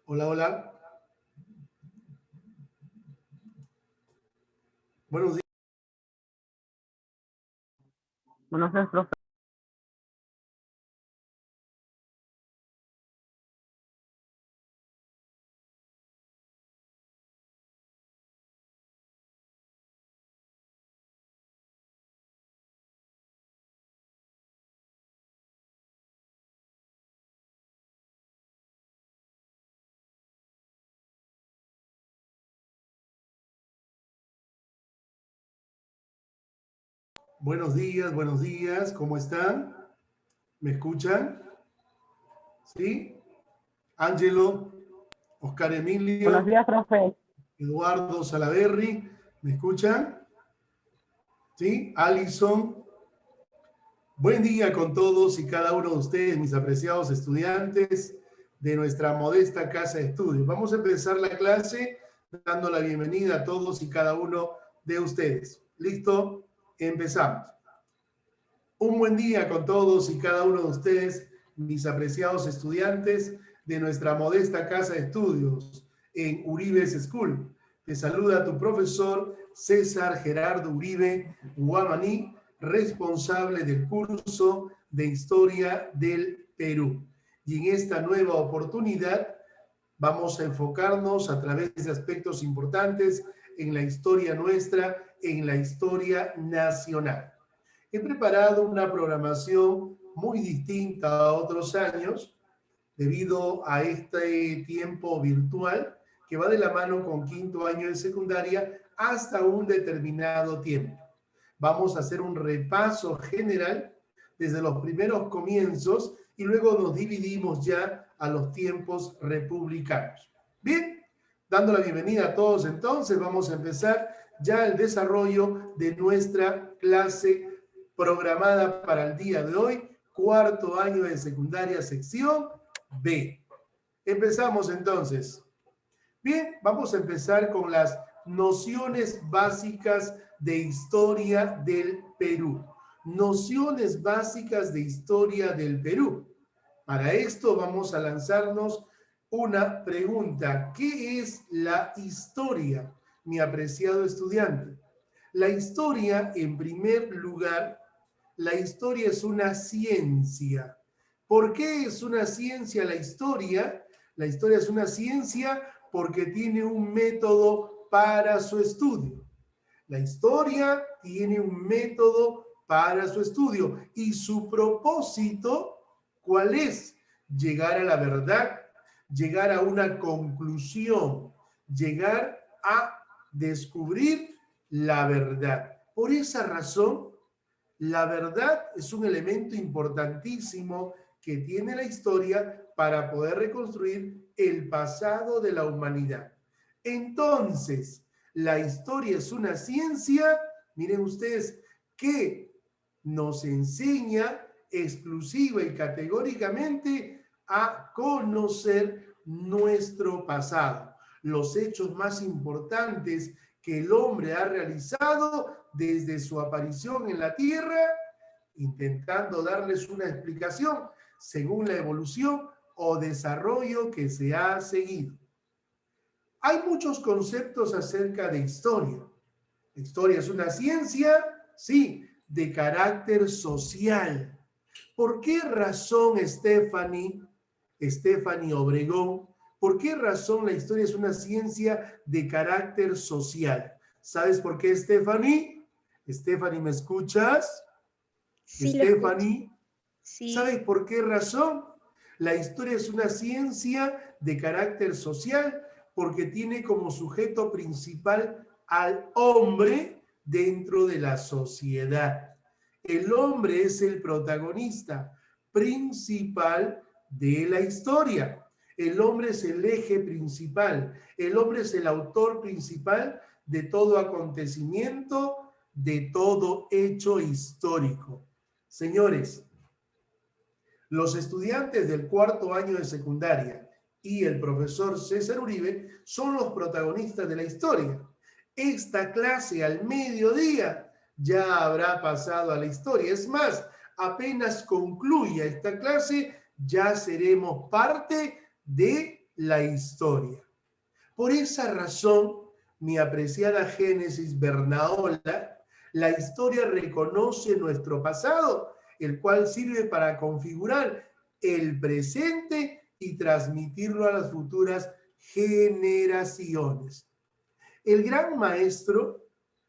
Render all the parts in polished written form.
Hola, hola. Buenos días. Buenos días, profe. Buenos días. ¿Cómo están? ¿Me escuchan? ¿Sí? Ángelo, Oscar Buenos Emilio, días, profe. Eduardo Salaverry, ¿me escuchan? ¿Sí? Alison. Buen día con todos y cada uno de ustedes, mis apreciados estudiantes de nuestra modesta casa de estudios. Vamos a empezar la clase dando la bienvenida a todos y cada uno de ustedes. ¿Listo? Empezamos. Un buen día con todos y cada uno de ustedes, mis apreciados estudiantes de nuestra modesta casa de estudios en Uribe School. Te saluda tu profesor César Gerardo Uribe Guamaní, responsable del curso de Historia del Perú. Y en esta nueva oportunidad vamos a enfocarnos a través de aspectos importantes en la historia nuestra, en la historia nacional. He preparado una programación muy distinta a otros años debido a este tiempo virtual que va de la mano con quinto año de secundaria hasta un determinado tiempo. Vamos a hacer un repaso general desde los primeros comienzos y luego nos dividimos ya a los tiempos republicanos. Bien, dando la bienvenida a todos entonces, vamos a empezar ya el desarrollo de nuestra clase programada para el día de hoy, cuarto año de secundaria, sección B. Empezamos entonces. Bien, vamos a empezar con las nociones básicas de historia del Perú. Nociones básicas de historia del Perú. Para esto vamos a lanzarnos una pregunta. ¿Qué es la historia, mi apreciado estudiante? La historia, en primer lugar, la historia es una ciencia. ¿Por qué es una ciencia la historia? La historia es una ciencia porque tiene un método para su estudio. La historia tiene un método para su estudio y su propósito, ¿cuál es? Llegar a la verdad, llegar a una conclusión, llegar a descubrir la verdad. Por esa razón, la verdad es un elemento importantísimo que tiene la historia para poder reconstruir el pasado de la humanidad. Entonces, la historia es una ciencia, miren ustedes, que nos enseña exclusiva y categóricamente a conocer nuestro pasado, los hechos más importantes que el hombre ha realizado desde su aparición en la Tierra, intentando darles una explicación según la evolución o desarrollo que se ha seguido. Hay muchos conceptos acerca de historia. La historia es una ciencia, sí, de carácter social. ¿Por qué razón, Stephanie Obregón, por qué razón la historia es una ciencia de carácter social? ¿Sabes por qué, Stephanie? Stephanie, ¿me escuchas? Sí, Stephanie, sí. ¿sabes por qué razón? La historia es una ciencia de carácter social porque tiene como sujeto principal al hombre dentro de la sociedad. El hombre es el protagonista principal de la historia. El hombre es el eje principal. El hombre es el autor principal de todo acontecimiento, de todo hecho histórico. Señores, los estudiantes del cuarto año de secundaria y el profesor César Uribe son los protagonistas de la historia. Esta clase al mediodía ya habrá pasado a la historia. Es más, apenas concluya esta clase, ya seremos parte de la historia. Por esa razón, mi apreciada Génesis Bernaola, la historia reconoce nuestro pasado, el cual sirve para configurar el presente y transmitirlo a las futuras generaciones. El gran maestro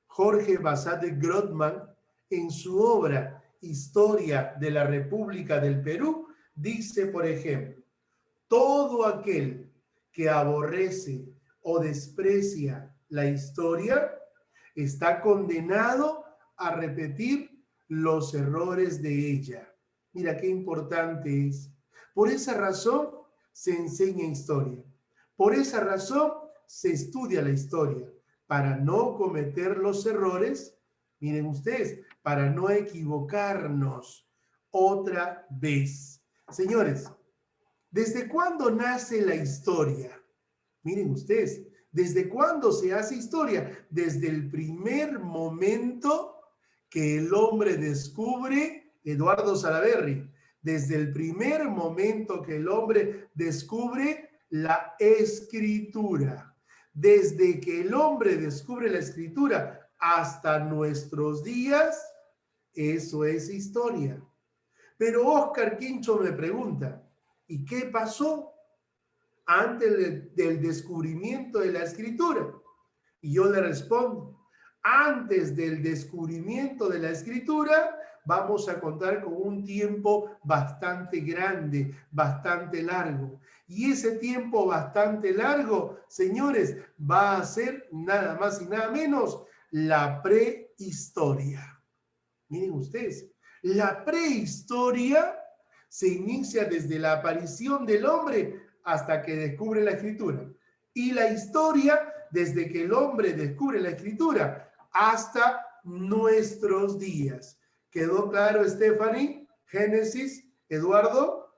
Jorge Basadre Grothman, en su obra Historia de la República del Perú, dice, por ejemplo, todo aquel que aborrece o desprecia la historia está condenado a repetir los errores de ella. Mira qué importante es. Por esa razón se enseña historia. Por esa razón se estudia la historia, para no cometer los errores, miren ustedes, para no equivocarnos otra vez. Señores, ¿desde cuándo nace la historia? Miren ustedes, ¿desde cuándo se hace historia? Desde el primer momento que el hombre descubre, Eduardo Salaverry, desde el primer momento que el hombre descubre la escritura. Desde que el hombre descubre la escritura hasta nuestros días, eso es historia. Pero Oscar Quincho me pregunta, ¿y qué pasó antes del descubrimiento de la escritura? Y yo le respondo, antes del descubrimiento de la escritura, vamos a contar con un tiempo bastante grande, bastante largo. Y ese tiempo bastante largo, señores, va a ser nada más y nada menos la prehistoria. Miren ustedes, la prehistoria se inicia desde la aparición del hombre hasta que descubre la escritura. Y la historia desde que el hombre descubre la escritura hasta nuestros días. ¿Quedó claro, Stephanie? Génesis, Eduardo.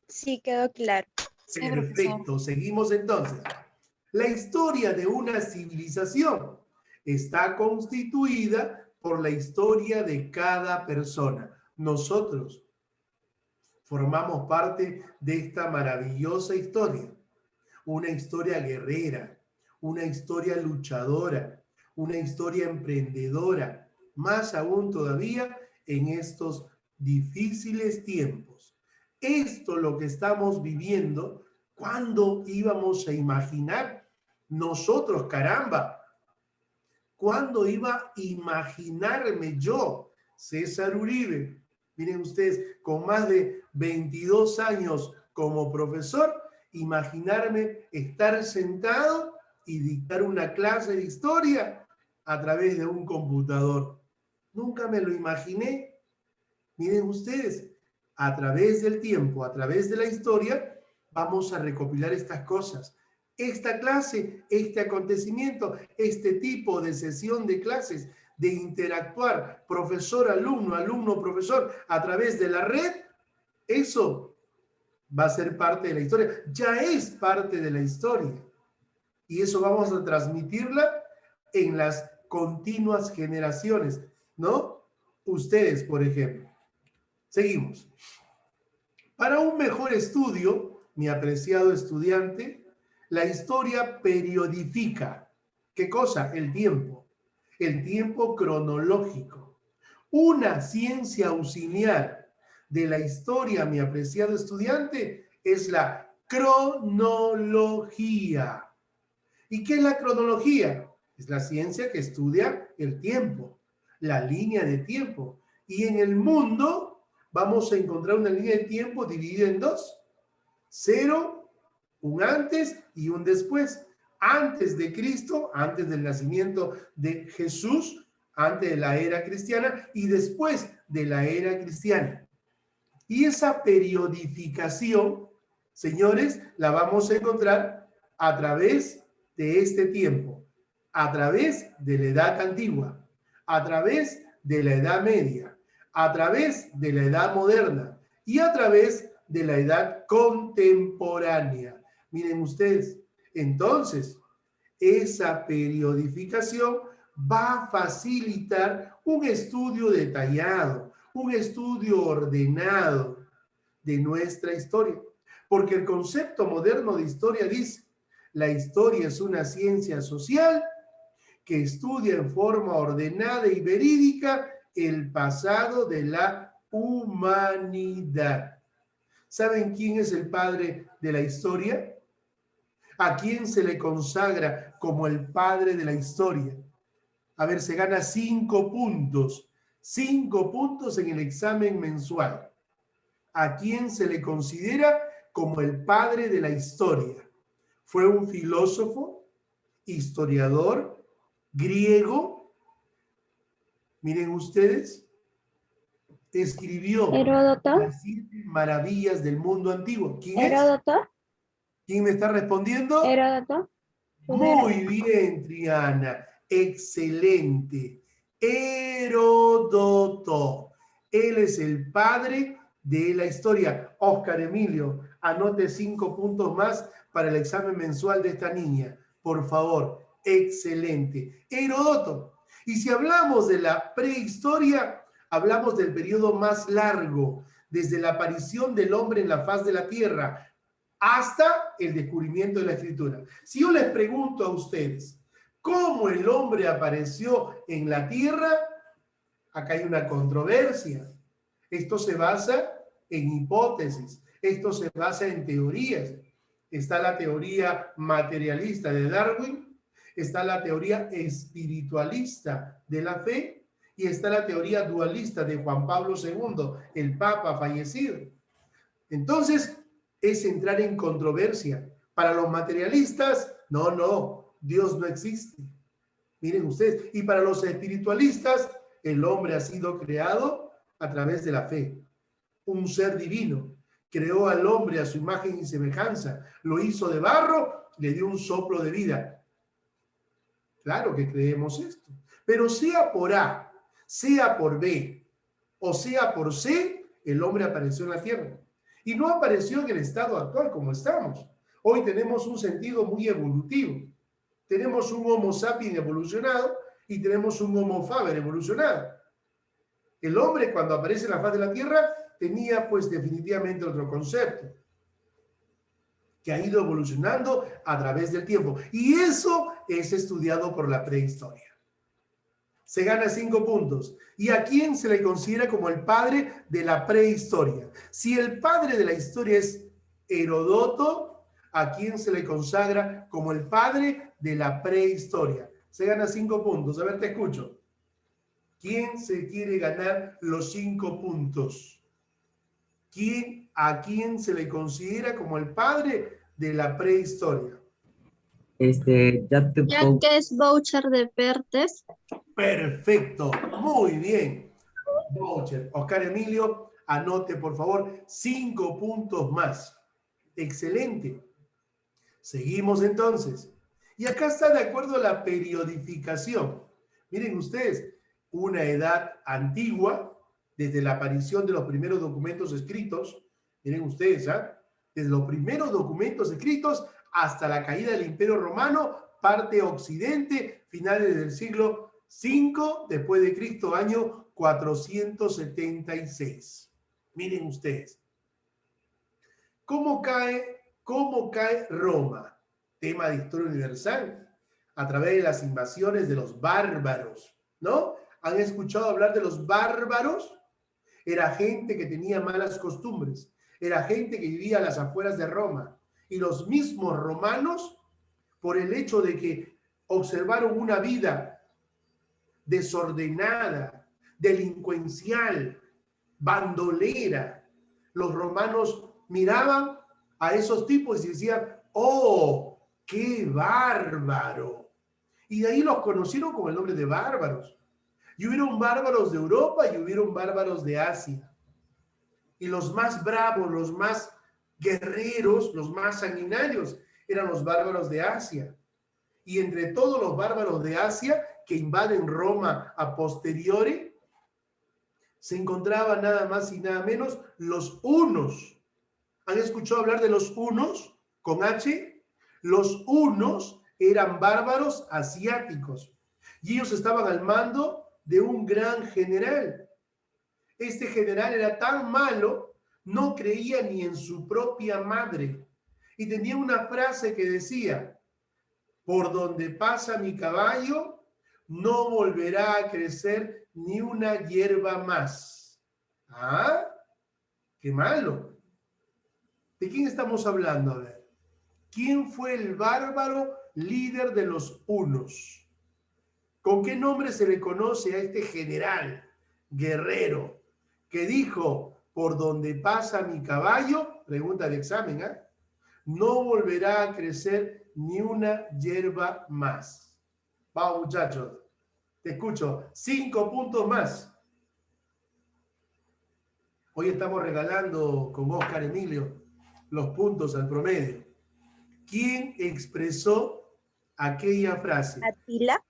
Sí, quedó claro. Perfecto, seguimos entonces. La historia de una civilización está constituida por la historia de cada persona. Nosotros formamos parte de esta maravillosa historia. Una historia guerrera, una historia luchadora, una historia emprendedora, más aún todavía en estos difíciles tiempos. Esto lo que estamos viviendo, ¿cuándo íbamos a imaginar? Nosotros, caramba, ¿cuándo iba a imaginarme yo, César Uribe? Miren ustedes, con más de 22 años como profesor, imaginarme estar sentado y dictar una clase de historia a través de un computador. Nunca me lo imaginé. Miren ustedes, a través del tiempo, a través de la historia, vamos a recopilar estas cosas. Esta clase, este acontecimiento, este tipo de sesión de clases, de interactuar profesor-alumno, alumno-profesor a través de la red, eso va a ser parte de la historia. Ya es parte de la historia. Y eso vamos a transmitirla en las continuas generaciones, ¿no? Ustedes, por ejemplo. Seguimos. Para un mejor estudio, mi apreciado estudiante, la historia periodifica. ¿Qué cosa? El tiempo. El tiempo cronológico. Una ciencia auxiliar de la historia, mi apreciado estudiante, es la cronología. ¿Y qué es la cronología? Es la ciencia que estudia el tiempo, la línea de tiempo. Y en el mundo vamos a encontrar una línea de tiempo dividida en dos. 0, un antes y un después. Antes de Cristo, antes del nacimiento de Jesús, antes de la era cristiana y después de la era cristiana. Y esa periodificación, señores, la vamos a encontrar a través de este tiempo, a través de la Edad Antigua, a través de la Edad Media, a través de la Edad Moderna y a través de la Edad Contemporánea. Miren ustedes, entonces, esa periodificación va a facilitar un estudio detallado, un estudio ordenado de nuestra historia. Porque el concepto moderno de historia dice, la historia es una ciencia social que estudia en forma ordenada y verídica el pasado de la humanidad. ¿Saben quién es el padre de la historia? ¿A quién se le consagra como el padre de la historia? A ver, se gana 5 puntos. 5 puntos en el examen mensual. ¿A quién se le considera como el padre de la historia? Fue un filósofo, historiador, griego. Miren ustedes, escribió Heródoto. las 7 maravillas del mundo antiguo. ¿Quién es? Heródoto. ¿Quién me está respondiendo? Heródoto. Muy bien, Triana. Excelente. Heródoto. Él es el padre de la historia. Óscar Emilio, anote 5 puntos más para el examen mensual de esta niña. Por favor. Excelente. Heródoto. Y si hablamos de la prehistoria, hablamos del periodo más largo, desde la aparición del hombre en la faz de la tierra hasta el descubrimiento de la escritura. Si yo les pregunto a ustedes, ¿cómo el hombre apareció en la tierra? Acá hay una controversia. Esto se basa en hipótesis, esto se basa en teorías. Está la teoría materialista de Darwin, está la teoría espiritualista de la fe y está la teoría dualista de Juan Pablo II, el Papa fallecido. Entonces, es entrar en controversia. Para los materialistas, no, Dios no existe. Miren ustedes, y para los espiritualistas, el hombre ha sido creado a través de la fe. Un ser divino creó al hombre a su imagen y semejanza, lo hizo de barro, le dio un soplo de vida. Claro que creemos esto. Pero sea por A, sea por B o sea por C, el hombre apareció en la tierra. Y no apareció en el estado actual como estamos. Hoy tenemos un sentido muy evolutivo. Tenemos un Homo sapiens evolucionado y tenemos un Homo faber evolucionado. El hombre, cuando aparece en la faz de la tierra, tenía pues definitivamente otro concepto que ha ido evolucionando a través del tiempo. Y eso es estudiado por la prehistoria. Se gana 5 puntos. ¿Y a quién se le considera como el padre de la prehistoria? Si el padre de la historia es Heródoto, ¿a quién se le consagra como el padre de la prehistoria? Se gana 5 puntos. A ver, te escucho. ¿Quién se quiere ganar los 5 puntos? ¿A quién se le considera como el padre de la prehistoria? Jacques Boucher de Perthes. Perfecto, muy bien. Boucher. Oscar Emilio, anote por favor 5 puntos más. Excelente. Seguimos entonces. Y acá está de acuerdo a la periodificación. Miren ustedes, una edad antigua, desde la aparición de los primeros documentos escritos, miren ustedes, desde los primeros documentos escritos hasta la caída del Imperio Romano, parte occidente, finales del siglo V después de Cristo, año 476. Miren ustedes. ¿Cómo cae Roma? Tema de historia universal. A través de las invasiones de los bárbaros, ¿no? ¿Han escuchado hablar de los bárbaros? Era gente que tenía malas costumbres. Era gente que vivía a las afueras de Roma. Y los mismos romanos, por el hecho de que observaron una vida desordenada, delincuencial, bandolera. Los romanos miraban a esos tipos y decían, ¡oh, qué bárbaro! Y de ahí los conocieron con el nombre de bárbaros. Y hubieron bárbaros de Europa y hubieron bárbaros de Asia. Y los más bravos, los más guerreros, los más sanguinarios, eran los bárbaros de Asia. Y entre todos los bárbaros de Asia que invaden Roma a posteriori, se encontraban nada más y nada menos los hunos. ¿Han escuchado hablar de los hunos con H? Los hunos eran bárbaros asiáticos y ellos estaban al mando de un gran general. Este general era tan malo, no creía ni en su propia madre y tenía una frase que decía, por donde pasa mi caballo, no volverá a crecer ni una hierba más. ¿Ah? ¡Qué malo! ¿De quién estamos hablando? A ver. ¿Quién fue el bárbaro líder de los hunos? ¿Con qué nombre se le conoce a este general guerrero que dijo, por donde pasa mi caballo, pregunta de examen, ¿eh? No volverá a crecer ni una hierba más? Vamos, muchachos, te escucho. 5 puntos más. Hoy estamos regalando con Oscar Emilio los puntos al promedio. ¿Quién expresó aquella frase? Atila.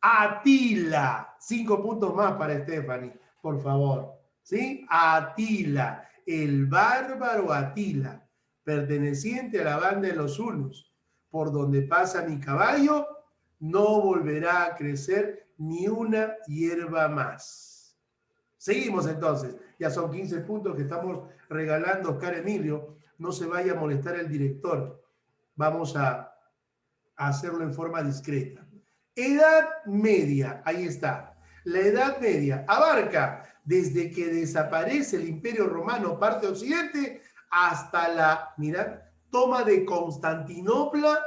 Atila. 5 puntos más para Stephanie, por favor. ¿Sí? Atila, el bárbaro Atila, perteneciente a la banda de los hunos. Por donde pasa mi caballo, no volverá a crecer ni una hierba más. Seguimos entonces. Ya son 15 puntos que estamos regalando, Oscar Emilio. No se vaya a molestar el director. Vamos a hacerlo en forma discreta. Edad media, ahí está. La Edad Media abarca desde que desaparece el Imperio Romano parte occidente hasta la, mira, toma de Constantinopla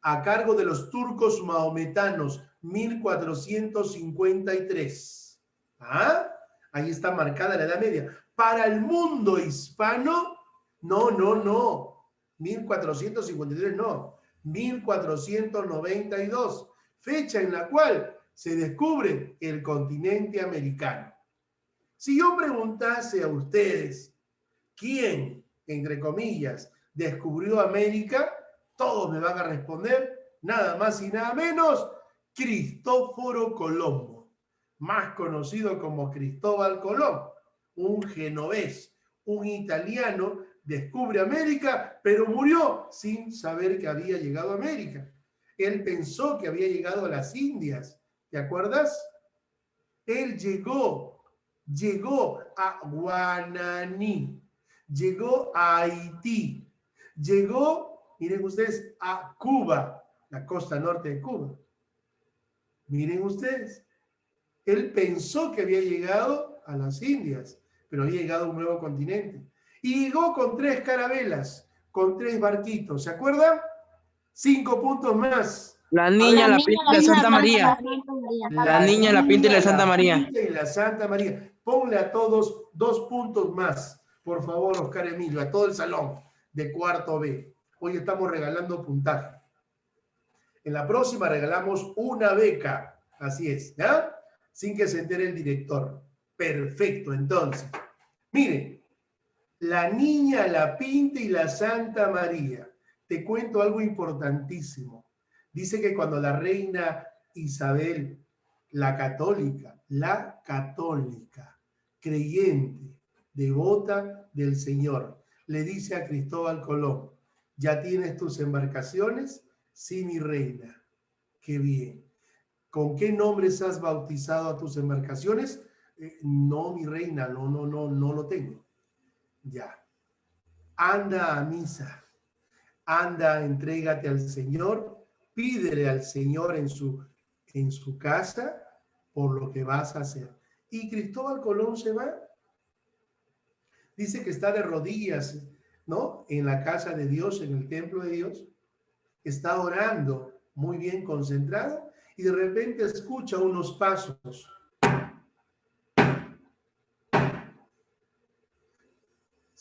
a cargo de los turcos maometanos, 1453. ¿Ah? Ahí está marcada la Edad Media. Para el mundo hispano, no. 1453 no. 1492. Fecha en la cual se descubre el continente americano. Si yo preguntase a ustedes quién, entre comillas, descubrió América, todos me van a responder nada más y nada menos Cristóforo Colombo, más conocido como Cristóbal Colón, un genovés, un italiano, descubre América, pero murió sin saber que había llegado a América. Él pensó que había llegado a las Indias, ¿te acuerdas? Él llegó a Guananí, llegó a Haití, llegó, miren ustedes, a Cuba, la costa norte de Cuba. Miren ustedes, él pensó que había llegado a las Indias, pero había llegado a un nuevo continente. Y llegó con 3 carabelas, con 3 barquitos, ¿se acuerdan? 5 puntos más. La niña, la pinta y la Santa María. La niña, la pinta y la Santa María. La pinta y la Santa María. Ponle a todos 2 puntos más, por favor, Oscar Emilio, a todo el salón de cuarto B. Hoy estamos regalando puntaje. En la próxima regalamos una beca, así es, ¿ya? Sin que se entere el director. Perfecto, entonces. Miren, la niña, la pinta y la Santa María. Te cuento algo importantísimo. Dice que cuando la reina Isabel, la católica, creyente, devota del Señor, le dice a Cristóbal Colón, ¿ya tienes tus embarcaciones? Sí, mi reina. Qué bien. ¿Con qué nombres has bautizado a tus embarcaciones? No, mi reina, no lo tengo. Ya. Anda a misa. Anda, entrégate al Señor. Pídele al Señor en su casa por lo que vas a hacer. Y Cristóbal Colón se va. Dice que está de rodillas, ¿no? En la casa de Dios, en el templo de Dios. Está orando, muy bien concentrado, y de repente escucha unos pasos.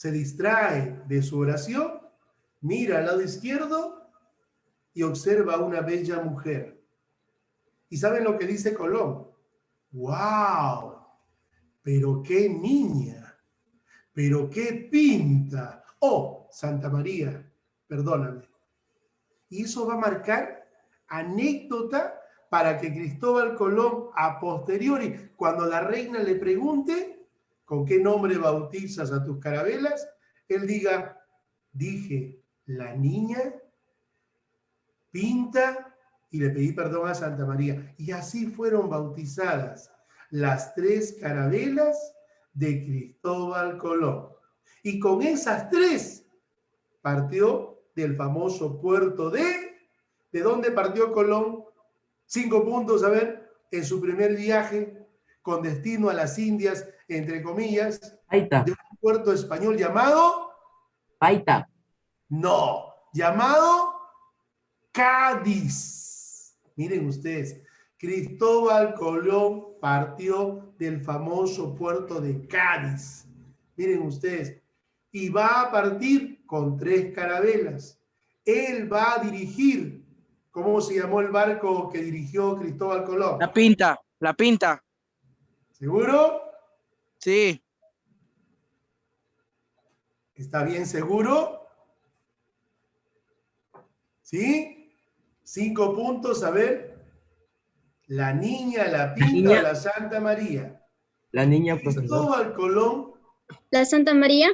se distrae de su oración, mira al lado izquierdo y observa a una bella mujer. ¿Y saben lo que dice Colón? ¡Wow! ¡Pero qué niña! ¡Pero qué pinta! ¡Oh, Santa María! Perdóname. Y eso va a marcar anécdota para que Cristóbal Colón, a posteriori, cuando la reina le pregunte con qué nombre bautizas a tus carabelas, él diga, dije, la niña pinta y le pedí perdón a Santa María. Y así fueron bautizadas las 3 carabelas de Cristóbal Colón. Y con esas 3 partió del famoso puerto ¿de dónde partió Colón? 5 puntos, a ver, en su primer viaje con destino a las Indias, entre comillas, Paita. de un puerto español llamado... Paita. No, llamado Cádiz. Miren ustedes, Cristóbal Colón partió del famoso puerto de Cádiz. Miren ustedes, y va a partir con 3 carabelas. Él va a dirigir. ¿Cómo se llamó el barco que dirigió Cristóbal Colón? La Pinta. La Pinta. ¿Seguro? Sí. ¿Está bien seguro? ¿Sí? 5 puntos, a ver. La niña, la Pinta o la Santa María. La niña, profesor. Cristóbal Colón. La Santa María.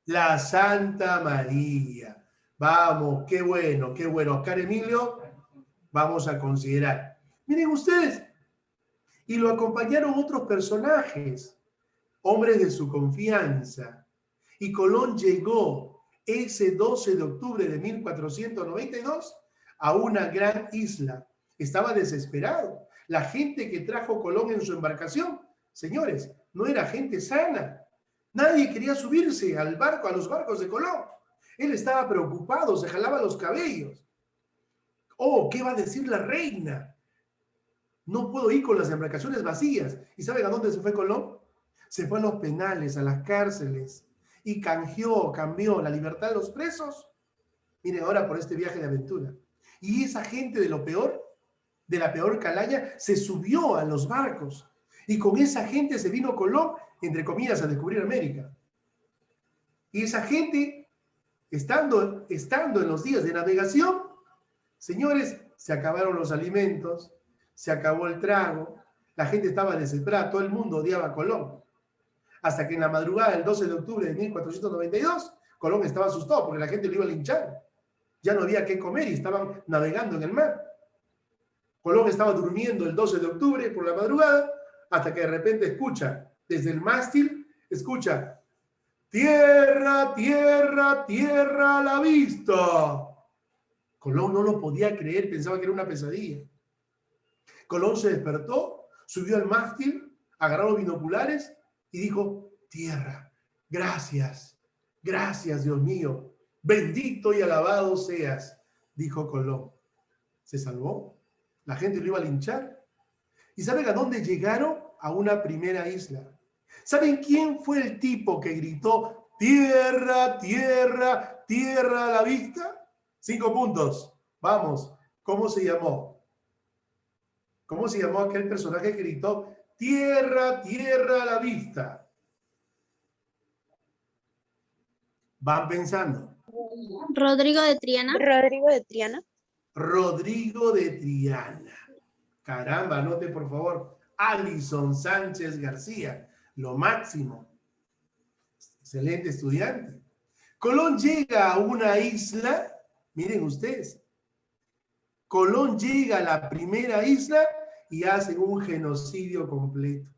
La Santa María. Vamos, qué bueno, qué bueno. Oscar Emilio, vamos a considerar. Miren ustedes, y lo acompañaron otros personajes, hombres de su confianza. Y Colón llegó ese 12 de octubre de 1492 a una gran isla. Estaba desesperado. La gente que trajo Colón en su embarcación, señores, no era gente sana. Nadie quería subirse al barco, a los barcos de Colón. Él estaba preocupado, se jalaba los cabellos. Oh, ¿qué va a decir la reina? No puedo ir con las embarcaciones vacías. ¿Y saben a dónde se fue Colón? Se fue a los penales, a las cárceles, y cambió la libertad de los presos. Miren ahora por este viaje de aventura. Y esa gente de lo peor, de la peor calaña, se subió a los barcos. Y con esa gente se vino Colón, entre comillas, a descubrir América. Y esa gente, estando en los días de navegación, señores, se acabaron los alimentos, se acabó el trago, la gente estaba desesperada, todo el mundo odiaba a Colón. Hasta que en la madrugada del 12 de octubre de 1492, Colón estaba asustado porque la gente lo iba a linchar. Ya no había qué comer y estaban navegando en el mar. Colón estaba durmiendo el 12 de octubre por la madrugada, hasta que de repente escucha, desde el mástil, escucha, tierra, tierra, tierra a la vista. Colón no lo podía creer, pensaba que era una pesadilla. Colón se despertó, subió al mástil, agarró los binoculares y dijo, tierra, gracias, gracias Dios mío, bendito y alabado seas, dijo Colón. ¿Se salvó? La gente lo iba a linchar. ¿Y saben a dónde llegaron? A una primera isla. ¿Saben quién fue el tipo que gritó, tierra, tierra, tierra a la vista? 5 puntos. Vamos. ¿Cómo se llamó? ¿Cómo se llamó aquel personaje que gritó, tierra, tierra a la vista? Van pensando. Rodrigo de Triana. Rodrigo de Triana. Rodrigo de Triana. Caramba, anote por favor. Alison Sánchez García. Lo máximo. Excelente estudiante. Colón llega a una isla. Miren ustedes. Colón llega a la primera isla y hacen un genocidio completo.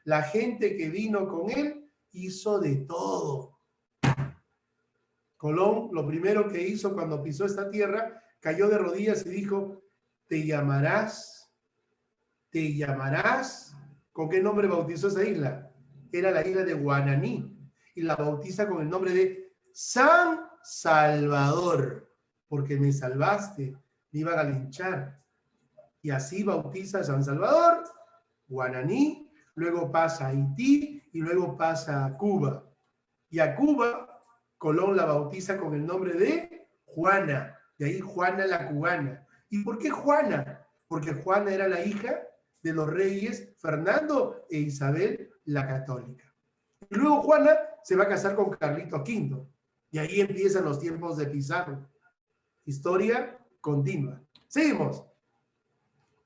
La gente que vino con él hizo de todo. Colón, lo primero que hizo cuando pisó esta tierra, cayó de rodillas y dijo, te llamarás. ¿Con qué nombre bautizó esa isla? Era la isla de Guananí. Y la bautiza con el nombre de San Salvador. Porque me salvaste, me iban a linchar. Y así bautiza a San Salvador, Guananí, luego pasa a Haití y luego pasa a Cuba. Y a Cuba Colón la bautiza con el nombre de Juana, de ahí Juana la Cubana. ¿Y por qué Juana? Porque Juana era la hija de los reyes Fernando e Isabel la Católica. Y luego Juana se va a casar con Carlito V. Y ahí empiezan los tiempos de Pizarro. Historia continua. Seguimos.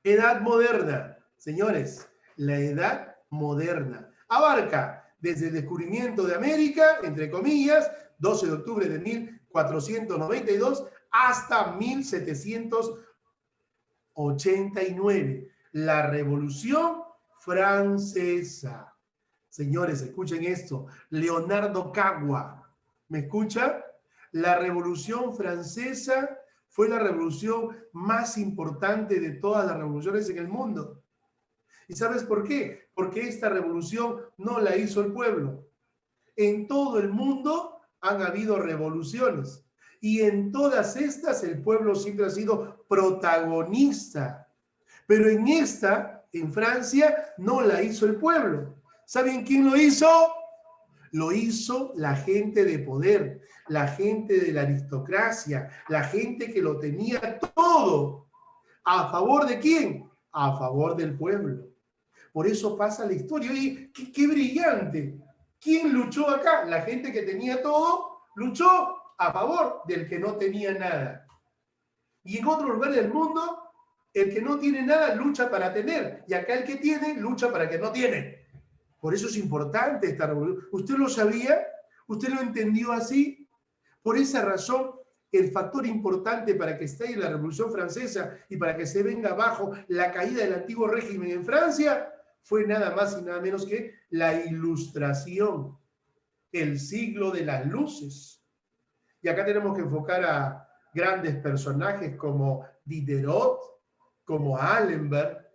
Edad moderna. Señores, la edad moderna abarca desde el descubrimiento de América, entre comillas, 12 de octubre de 1492, hasta 1789. La Revolución Francesa. Señores, escuchen esto. Leonardo Cagua. ¿Me escucha? La Revolución Francesa fue la revolución más importante de todas las revoluciones en el mundo. ¿Y sabes por qué? Porque esta revolución no la hizo el pueblo. En todo el mundo han habido revoluciones. Y en todas estas el pueblo siempre ha sido protagonista. Pero en esta, en Francia, no la hizo el pueblo. ¿Saben quién lo hizo? Lo hizo la gente de poder, la gente de la aristocracia, la gente que lo tenía todo. ¿A favor de quién? A favor del pueblo. Por eso pasa la historia. Oye, qué brillante. ¿Quién luchó acá? La gente que tenía todo luchó a favor del que no tenía nada. Y en otros lugares del mundo, el que no tiene nada lucha para tener. Y acá el que tiene lucha para que no tiene. Por eso es importante esta revolución. ¿Usted lo sabía? ¿Usted lo entendió así? Por esa razón, el factor importante para que esté la Revolución Francesa y para que se venga abajo la caída del antiguo régimen en Francia fue nada más y nada menos que la Ilustración, el siglo de las luces. Y acá tenemos que enfocar a grandes personajes como Diderot, como Allenberg,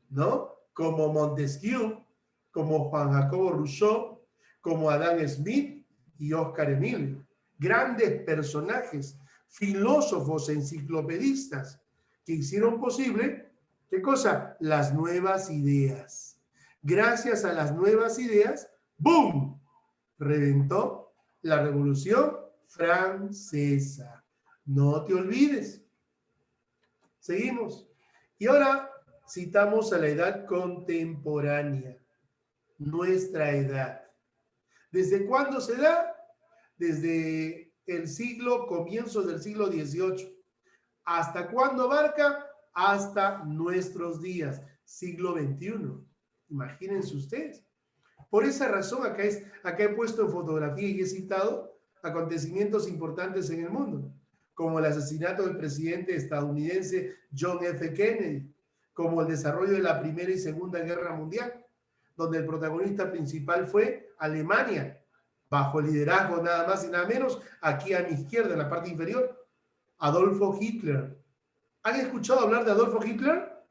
¿no? Como Montesquieu, como Juan Jacobo Rousseau, como Adam Smith y Oscar Emilio. Grandes personajes, filósofos, enciclopedistas, que hicieron posible, ¿qué cosa? Las nuevas ideas. Gracias a las nuevas ideas, ¡boom!, reventó la Revolución Francesa. No te olvides. Seguimos. Y ahora citamos a la edad contemporánea. Nuestra edad. ¿Desde cuándo se da? Desde el comienzos del siglo XVIII. ¿Hasta cuándo abarca? Hasta nuestros días, siglo XXI. Imagínense ustedes. Por esa razón acá he puesto en fotografía y he citado acontecimientos importantes en el mundo, como el asesinato del presidente estadounidense John F. Kennedy, como el desarrollo de la Primera y Segunda Guerra Mundial, donde el protagonista principal fue Alemania, bajo el liderazgo nada más y nada menos, aquí a mi izquierda, en la parte inferior, Adolfo Hitler. ¿Han escuchado hablar de Adolfo Hitler?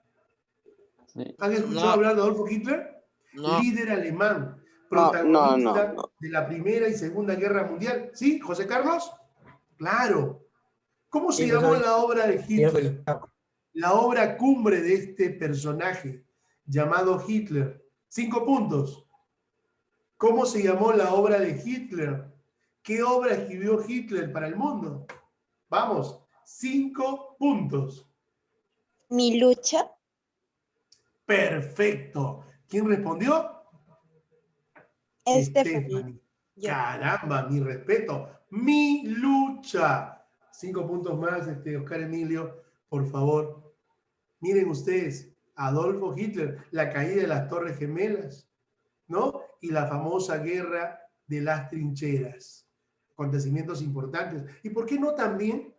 Sí. ¿Han escuchado hablar de Adolfo Hitler? No. Líder alemán, protagonista de la Primera y Segunda Guerra Mundial. ¿Sí, José Carlos? Claro. ¿Cómo se llamó la obra de Hitler? La obra cumbre de este personaje llamado Hitler. 5 puntos. ¿Cómo se llamó la obra de Hitler? ¿Qué obra escribió Hitler para el mundo? Vamos, 5 puntos. Mi lucha. Perfecto. ¿Quién respondió? Stephanie. Caramba, mi respeto. Mi lucha. 5 puntos más, Oscar Emilio, por favor. Miren ustedes, Adolfo Hitler, la caída de las Torres Gemelas, ¿no? Y la famosa guerra de las trincheras. Acontecimientos importantes. ¿Y por qué no también,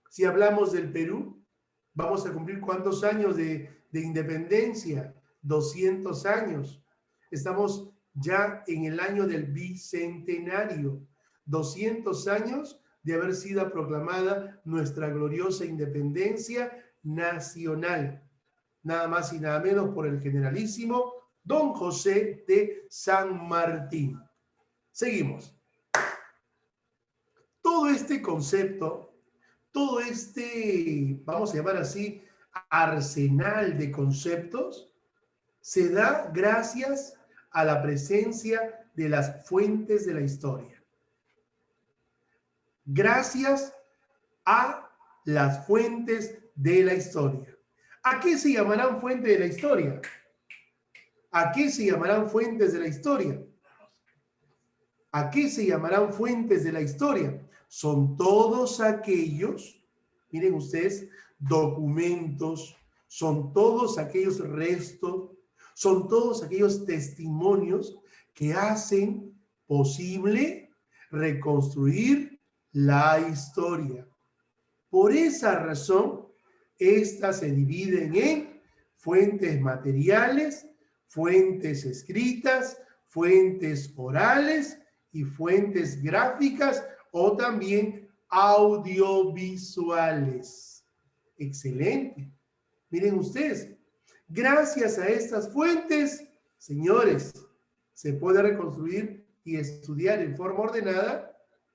si hablamos del Perú, vamos a cumplir cuántos años de independencia? 200 años. Estamos ya en el año del bicentenario. 200 años de haber sido proclamada nuestra gloriosa independencia nacional. Nada más y nada menos por el generalísimo Don José de San Martín. Seguimos. Todo este concepto, todo este, vamos a llamar así, arsenal de conceptos, se da gracias a la presencia de las fuentes de la historia. gracias a las fuentes de la historia. ¿A qué se llamarán fuentes de la historia? ¿A qué se llamarán fuentes de la historia? ¿A qué se llamarán fuentes de la historia? Son todos aquellos, miren ustedes, documentos, son todos aquellos restos, son todos aquellos testimonios que hacen posible reconstruir la historia. Por esa razón, estas se dividen en fuentes materiales, fuentes escritas, fuentes orales y fuentes gráficas o también audiovisuales. Excelente. Miren ustedes, gracias a estas fuentes, señores, se puede reconstruir y estudiar en forma ordenada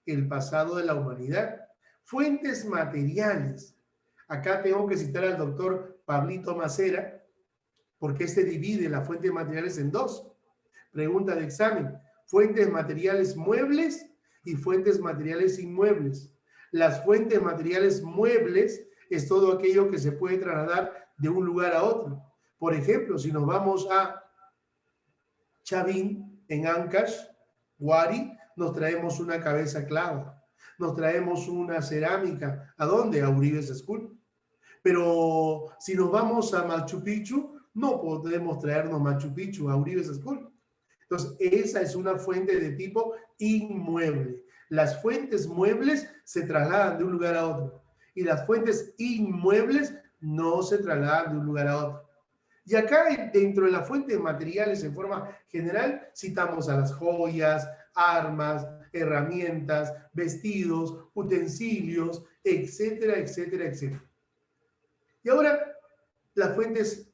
el pasado de la humanidad. Fuentes materiales. Acá tengo que citar al doctor Pablito Macera, porque este divide las fuentes materiales en dos. Pregunta de examen. Fuentes materiales muebles y fuentes materiales inmuebles. Las fuentes materiales muebles es todo aquello que se puede trasladar de un lugar a otro. Por ejemplo, si nos vamos a Chavín, en Ancash, Wari, nos traemos una cabeza clava. Nos traemos una cerámica. ¿A dónde? A Uribe's School. Pero si nos vamos a Machu Picchu, no podemos traernos Machu Picchu a Uribe's School. Entonces, esa es una fuente de tipo inmueble. Las fuentes muebles se trasladan de un lugar a otro. Y las fuentes inmuebles no se trasladan de un lugar a otro. Y acá, dentro de las fuentes materiales, en forma general, citamos a las joyas, armas, herramientas, vestidos, utensilios, etcétera, etcétera, etcétera. Y ahora, las fuentes,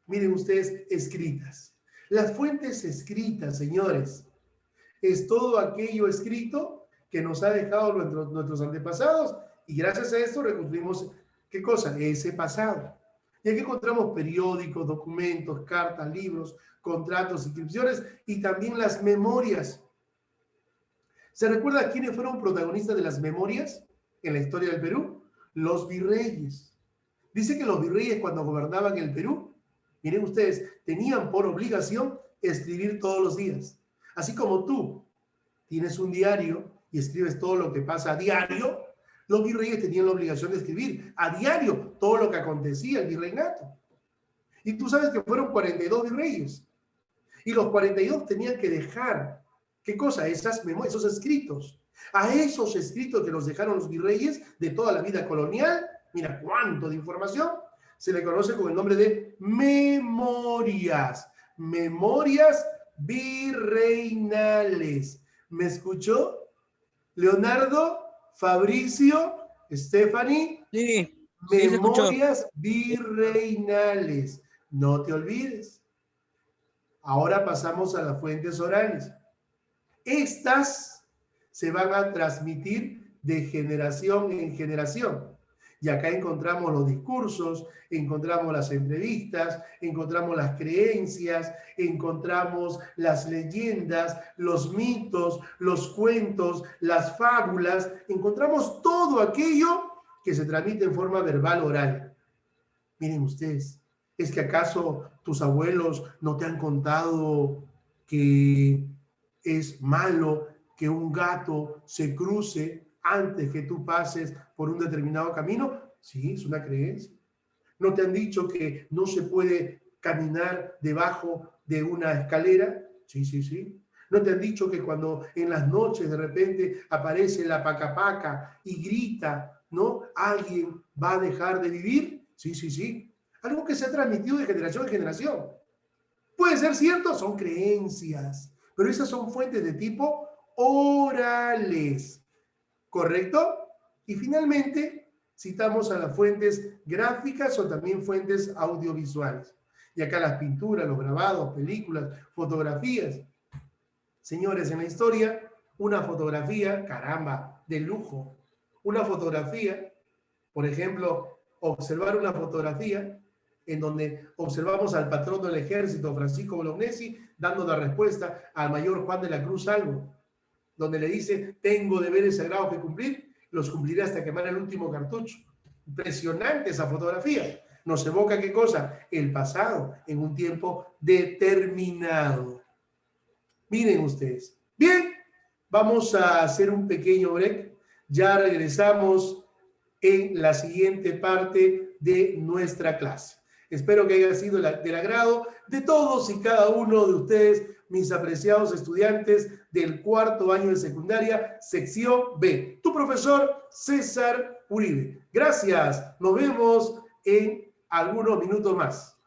miren ustedes, escritas. Las fuentes escritas, señores, es todo aquello escrito que nos ha dejado nuestros antepasados y gracias a esto reconstruimos, ¿qué cosa? Ese pasado. Y aquí encontramos periódicos, documentos, cartas, libros, contratos, inscripciones y también las memorias. ¿Se recuerda quiénes fueron protagonistas de las memorias en la historia del Perú? Los virreyes. Dice que los virreyes cuando gobernaban el Perú, miren ustedes, tenían por obligación escribir todos los días. Así como tú tienes un diario y escribes todo lo que pasa a diario, los virreyes tenían la obligación de escribir a diario todo lo que acontecía en el virreinato. Y tú sabes que fueron 42 virreyes. Y los 42 tenían que dejar, ¿qué cosa? Esas memorias, esos escritos. A esos escritos que nos dejaron los virreyes de toda la vida colonial, mira cuánto de información, se le conoce con el nombre de memorias. Memorias virreinales. ¿Me escuchó? Leonardo, Fabricio, Stephanie. Sí, Memorias virreinales. No te olvides. Ahora pasamos a las fuentes orales. Estas se van a transmitir de generación en generación. Y acá encontramos los discursos, encontramos las entrevistas, encontramos las creencias, encontramos las leyendas, los mitos, los cuentos, las fábulas. Encontramos todo aquello que se transmite en forma verbal oral. Miren ustedes, ¿es que acaso tus abuelos no te han contado que es malo que un gato se cruce antes que tú pases por un determinado camino? Sí, es una creencia. ¿No te han dicho que no se puede caminar debajo de una escalera? Sí, sí, sí. ¿No te han dicho que cuando en las noches de repente aparece la paca y grita, ¿no? ¿Alguien va a dejar de vivir? Sí, sí, sí. Algo que se ha transmitido de generación en generación. ¿Puede ser cierto? Son creencias. Pero esas son fuentes de tipo orales. ¿Correcto? Y finalmente, citamos a las fuentes gráficas o también fuentes audiovisuales. Y acá las pinturas, los grabados, películas, fotografías. Señores, en la historia, una fotografía, caramba, de lujo. Una fotografía, por ejemplo, observar una fotografía en donde observamos al patrón del ejército, Francisco Bolognesi, dando la respuesta al mayor Juan de la Cruz Salvo, donde le dice, tengo deberes sagrados que cumplir, los cumpliré hasta quemar el último cartucho. Impresionante esa fotografía. Nos evoca ¿qué cosa? El pasado en un tiempo determinado. Miren ustedes. Bien, vamos a hacer un pequeño break. Ya regresamos en la siguiente parte de nuestra clase. Espero que haya sido del agrado de todos y cada uno de ustedes, mis apreciados estudiantes del cuarto año de secundaria, sección B. Tu profesor César Uribe. Gracias. Nos vemos en algunos minutos más.